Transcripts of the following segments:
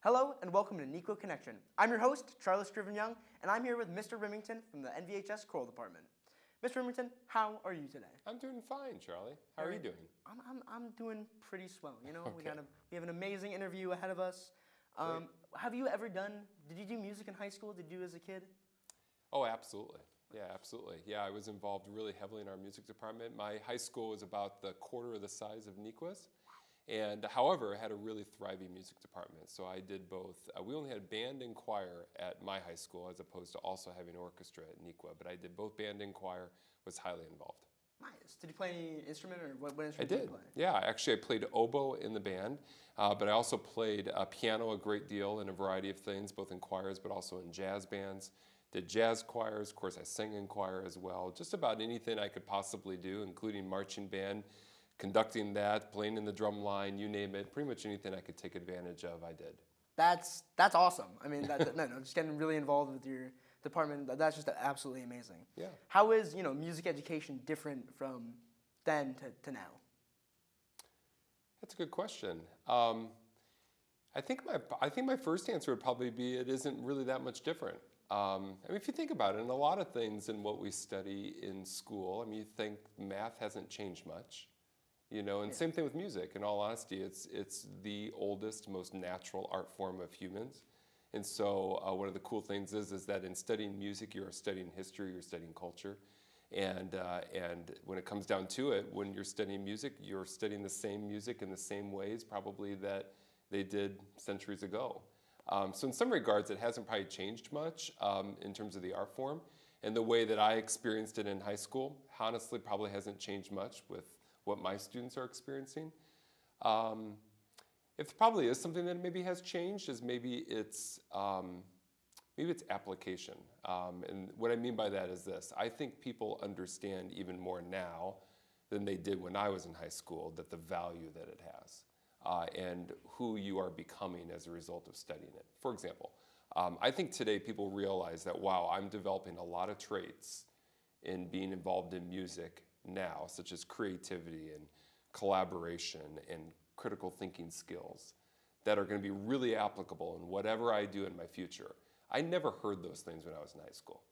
Hello and welcome to Nico Connection. I'm your host, Charles Scriven-Young, and I'm here with Mr. Rimington from the NVHS Choral Department. Mr. Rimington, how are you today? I'm doing fine, Charlie. How are you doing? I'm doing pretty swell. You know, Okay. we have an amazing interview ahead of us. Did you do music in high school? Did you as a kid? Oh, absolutely. Yeah, absolutely. Yeah, I was involved really heavily in our music department. My high school was about the quarter of the size of Niqua's. And however, I had a really thriving music department. So I did both. We only had band and choir at my high school as opposed to also having orchestra at Niqua. But I did both band and choir, was highly involved. Nice. Did you play any instrument or what instrument I did you did. play? Yeah, actually I played oboe in the band, but I also played piano a great deal in a variety of things, both in choirs but also in jazz bands. Did jazz choirs, of course I sang in choir as well. Just about anything I could possibly do, including marching band, conducting that, playing in the drum line, you name it. Pretty much anything I could take advantage of, I did. That's awesome. I mean, just getting really involved with your department. That's just absolutely amazing. Yeah. How is music education different from then to now? That's a good question. I think my first answer would probably be it isn't really that much different. I mean, if you think about it, and a lot of things in what we study in school, I mean, you think math hasn't changed much. And same thing with music. In all honesty, it's the oldest, most natural art form of humans. And so one of the cool things is that in studying music, you're studying history, you're studying culture. And when it comes down to it, when you're studying music, you're studying the same music in the same ways probably that they did centuries ago. So in some regards, it hasn't probably changed much in terms of the art form. And the way that I experienced it in high school, honestly, probably hasn't changed much with what my students are experiencing. If there probably is something that maybe has changed is maybe it's application. And what I mean by that is this. I think people understand even more now than they did when I was in high school that the value that it has and who you are becoming as a result of studying it. For example, I think today people realize that, wow, I'm developing a lot of traits in being involved in music now, such as creativity and collaboration and critical thinking skills that are going to be really applicable in whatever I do in my future. I never heard those things when I was in high school.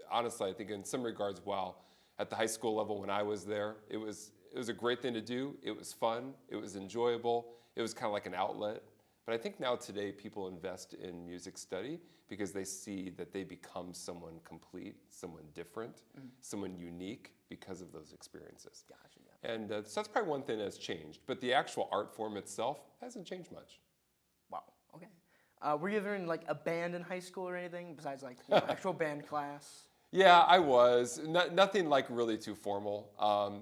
Honestly, I think in some regards, while at the high school level when I was there, it was a great thing to do. It was fun. It was enjoyable. It was kind of like an outlet. But I think now today people invest in music study because they see that they become someone complete, someone different, someone unique because of those experiences. Gotcha. And so that's probably one thing that's changed. But the actual art form itself hasn't changed much. Wow. Okay. Were you ever in like a band in high school or anything besides like actual band class? Yeah, I was. Nothing like really too formal.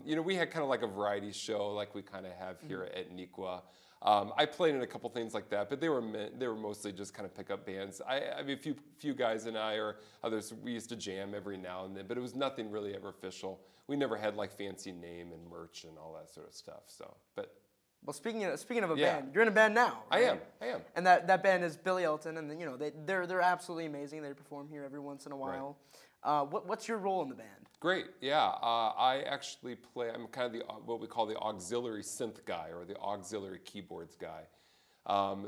We had kind of like a variety show like we kind of have here at Niqua. I played in a couple things like that, but they were mostly just kind of pickup bands. I mean, a few guys and I or others, we used to jam every now and then, but it was nothing really ever official. We never had like fancy name and merch and all that sort of stuff. Well, speaking of a band, you're in a band now. Right? I am. And that band is Billy Elton, and they're absolutely amazing. They perform here every once in a while. Right. What's your role in the band? Great, yeah. I actually play. I'm kind of what we call the auxiliary synth guy or the auxiliary keyboards guy.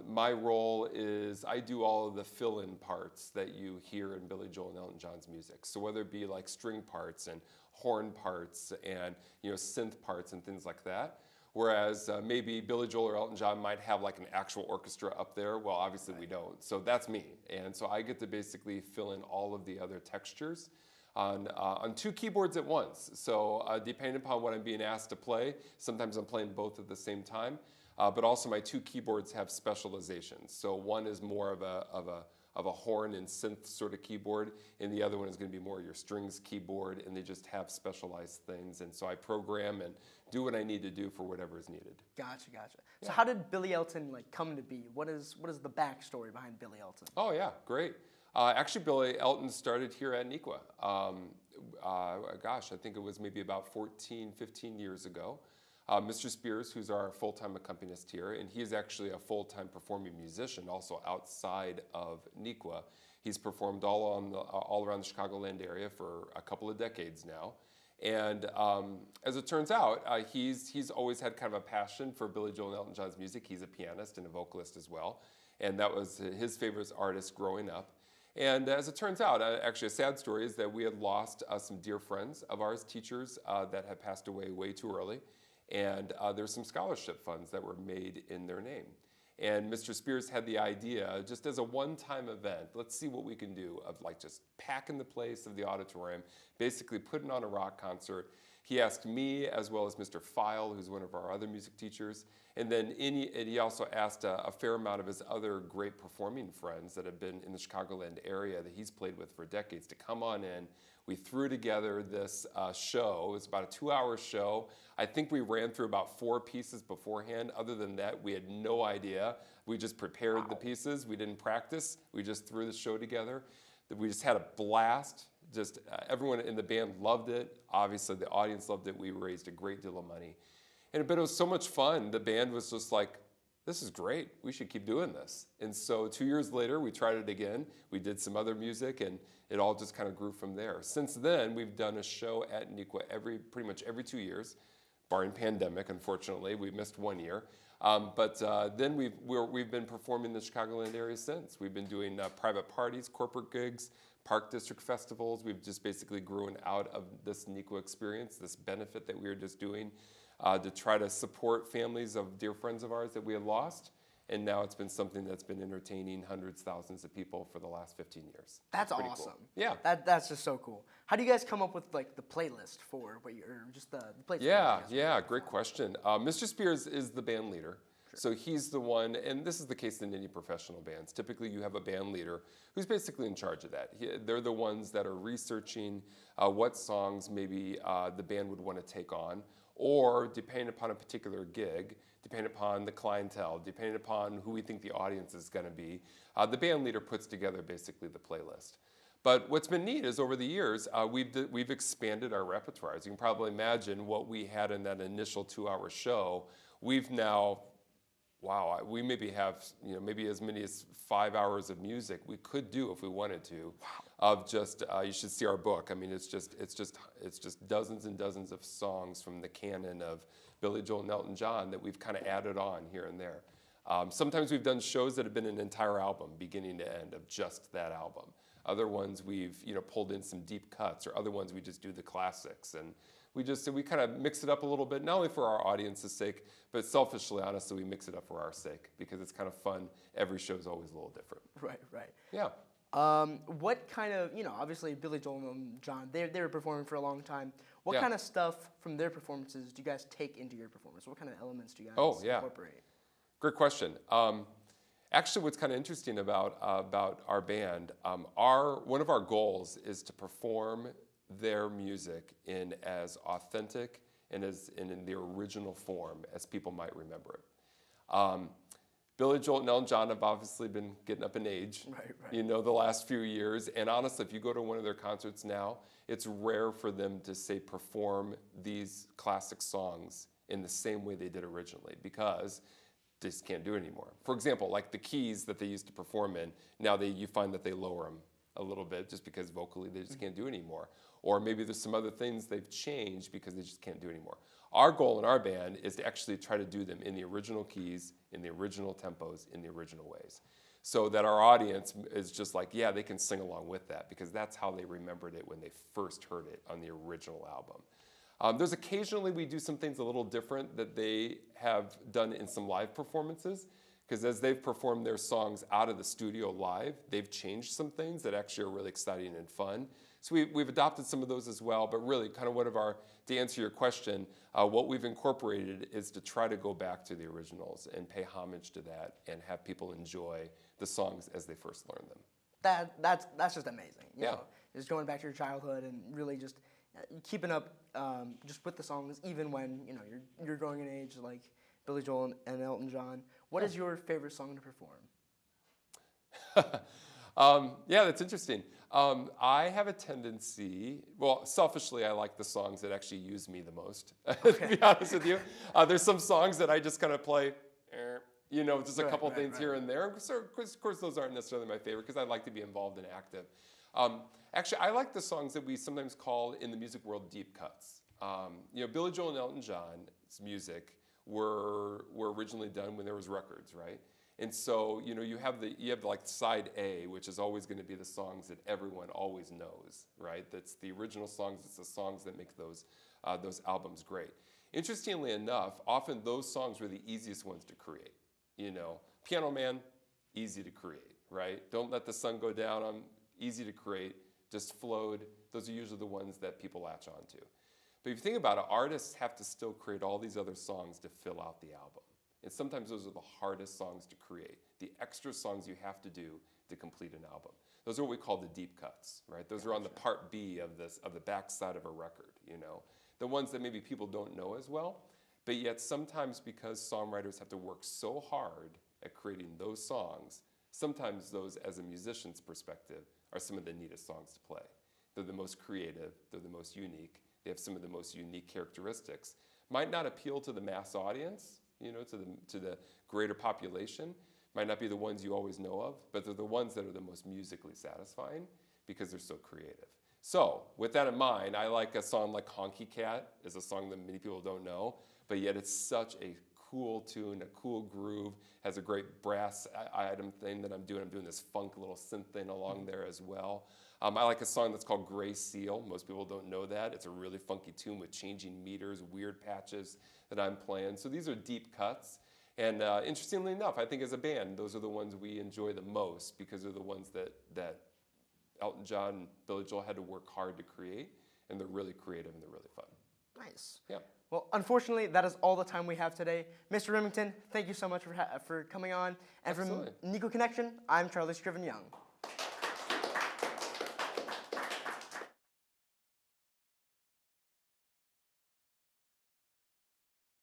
My role is I do all of the fill-in parts that you hear in Billy Joel and Elton John's music. So whether it be like string parts and horn parts and synth parts and things like that. Whereas maybe Billy Joel or Elton John might have like an actual orchestra up there. Well, obviously we don't. So that's me. And so I get to basically fill in all of the other textures on two keyboards at once. So depending upon what I'm being asked to play, sometimes I'm playing both at the same time. But also my two keyboards have specializations. So one is more of a horn and synth sort of keyboard, and the other one is going to be more your strings keyboard, and they just have specialized things. And so I program and do what I need to do for whatever is needed. Gotcha. Yeah. So how did Billy Elton come to be? What is the backstory behind Billy Elton? Oh yeah, great. Actually, Billy Elton started here at Niqua. I think it was maybe about 14, 15 years ago. Mr. Spears, who's our full-time accompanist here, and he is actually a full-time performing musician also outside of Niqua. He's performed all around the Chicagoland area for a couple of decades now. And as it turns out, he's always had kind of a passion for Billy Joel and Elton John's music. He's a pianist and a vocalist as well. and that was his favorite artist growing up. And as it turns out, actually a sad story is that we had lost some dear friends of ours, teachers that had passed away way too early. And there's some scholarship funds that were made in their name. And Mr. Spears had the idea, just as a one-time event, let's see what we can do, of like just packing the place of the auditorium, basically putting on a rock concert. He asked me, as well as Mr. File, who's one of our other music teachers, and then he also asked a fair amount of his other great performing friends that have been in the Chicagoland area that he's played with for decades to come on in. We threw together this show. It was about a 2-hour show. I think we ran through about 4 pieces beforehand. Other than that, we had no idea. We just prepared the pieces. We didn't practice. We just threw the show together. We just had a blast. Just everyone in the band loved it. Obviously, the audience loved it. We raised a great deal of money. But it was so much fun. The band was just like, this is great. We should keep doing this. And so 2 years later, we tried it again. We did some other music, and it all just kind of grew from there. Since then, we've done a show at Neuqua pretty much every 2 years, barring pandemic, unfortunately. We missed 1 year. Then we've been performing in the Chicagoland area since. We've been doing private parties, corporate gigs, park district festivals. We've just basically grown out of this Neuqua experience, this benefit that we were just doing, to try to support families of dear friends of ours that we had lost. And now it's been something that's been entertaining hundreds, thousands of people for the last 15 years. That's Pretty awesome. Cool. Yeah. That's just so cool. How do you guys come up with like the playlist for what you're, just the playlist? Yeah, great question. Mr. Spears is the band leader. Sure. So he's the one, and this is the case in any professional bands. Typically you have a band leader who's basically in charge of that. They're the ones that are researching what songs maybe the band would want to take on, or depending upon a particular gig, depending upon the clientele, depending upon who we think the audience is going to be, the band leader puts together basically the playlist. But what's been neat is over the years, we've expanded our repertoire. As you can probably imagine, what we had in that initial 2-hour show, we've now, we maybe have maybe as many as 5 hours of music we could do if we wanted to. Wow. Of just you should see our book. I mean, it's just dozens and dozens of songs from the canon of Billy Joel and Elton John that we've kind of added on here and there. Sometimes we've done shows that have been an entire album, beginning to end, of just that album. Other ones we've pulled in some deep cuts, or other ones we just do the classics, and we kind of mix it up a little bit, not only for our audience's sake, but selfishly, honestly, we mix it up for our sake because it's kind of fun. Every show is always a little different. Right. Yeah. What kind of, obviously Billy Joel and John, they were performing for a long time. What kind of stuff from their performances do you guys take into your performance? What kind of elements do you guys incorporate? Great question. Actually, what's kind of interesting about our band, one of our goals is to perform their music in as authentic and in the original form as people might remember it. Billy Joel and Elton John have obviously been getting up in age, right. The last few years. And honestly, if you go to one of their concerts now, it's rare for them to perform these classic songs in the same way they did originally, because they just can't do it anymore. For example, like the keys that they used to perform in, now you find that they lower them a little bit just because vocally they just can't do it anymore. Or maybe there's some other things they've changed because they just can't do it anymore. Our goal in our band is to actually try to do them in the original keys, in the original tempos, in the original ways. So that our audience is just like, yeah, they can sing along with that, because that's how they remembered it when they first heard it on the original album. There's occasionally we do some things a little different that they have done in some live performances, because as they've performed their songs out of the studio live, they've changed some things that actually are really exciting and fun. So we've adopted some of those as well, but really kind of to answer your question, what we've incorporated is to try to go back to the originals and pay homage to that and have people enjoy the songs as they first learned them. That's just amazing. You know, just going back to your childhood and really just keeping up just with the songs, even when you're growing in age, like Billy Joel and Elton John. What is your favorite song to perform? That's interesting. I have a tendency, selfishly, I like the songs that actually use me the most, to be honest with you. There's some songs that I just kind of play, just a couple things here and there. So, of course, those aren't necessarily my favorite because I like to be involved and active. Actually, I like the songs that we sometimes call in the music world deep cuts. Billy Joel and Elton John's music were originally done when there was records, right? And so, you have like side A, which is always going to be the songs that everyone always knows, right? That's the original songs. It's the songs that make those albums great. Interestingly enough, often those songs were the easiest ones to create. Piano Man, easy to create, right? Don't Let the Sun Go Down, easy to create, just flowed. Those are usually the ones that people latch onto. But if you think about it, artists have to still create all these other songs to fill out the album. And sometimes those are the hardest songs to create, the extra songs you have to do to complete an album. Those are what we call the deep cuts, right? Those are on the part B of the backside of a record, The ones that maybe people don't know as well, but yet sometimes because songwriters have to work so hard at creating those songs, sometimes those, as a musician's perspective, are some of the neatest songs to play. They're the most creative, they're the most unique, they have some of the most unique characteristics. Might not appeal to the mass audience, to the greater population, might not be the ones you always know of, but they're the ones that are the most musically satisfying because they're so creative. So, with that in mind, I like a song like Honky Cat. It's a song that many people don't know, but yet it's such a cool tune, a cool groove, has a great brass item thing that I'm doing. I'm doing this funk little synth thing along there as well. I like a song that's called Gray Seal. Most people don't know that. It's a really funky tune with changing meters, weird patches that I'm playing. So these are deep cuts. And interestingly enough, I think as a band, those are the ones we enjoy the most because they're the ones that Elton John and Billy Joel had to work hard to create. And they're really creative and they're really fun. Nice. Yeah. Well, unfortunately, that is all the time we have today. Mr. Rimington, thank you so much for coming on. And Absolutely. from Nico Connection, I'm Charlie Scriven-Young.